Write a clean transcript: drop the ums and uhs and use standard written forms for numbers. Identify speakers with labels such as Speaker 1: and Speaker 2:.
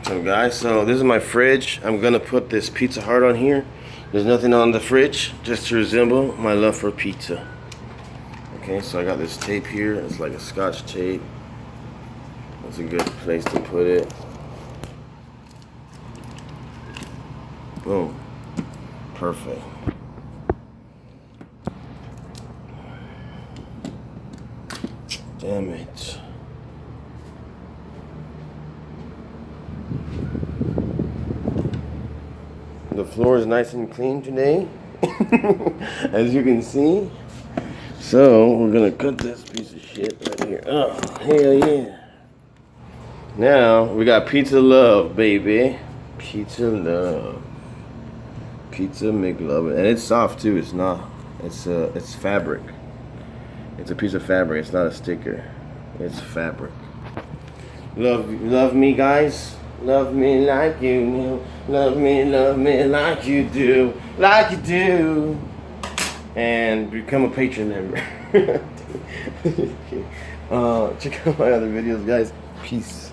Speaker 1: So guys, so this is my fridge. I'm gonna put this Pizza Hut on here. There's nothing on the fridge, just to resemble my love for pizza. Okay, so I got this tape here. It's like a Scotch tape. That's a good place to put it. Boom. Perfect. Damn it. The floor is nice and clean today, as you can see. So we're gonna cut this piece of shit right here. Oh, hell yeah. Now we got pizza love, baby. Pizza love. Pizza McLovin. And it's soft too, it's not. It's fabric. It's a piece of fabric, it's not a sticker. It's fabric. Love me, guys. Love me like you do. Love me like you do. Like you do. And become a patron member. Check out my other videos, guys. Peace.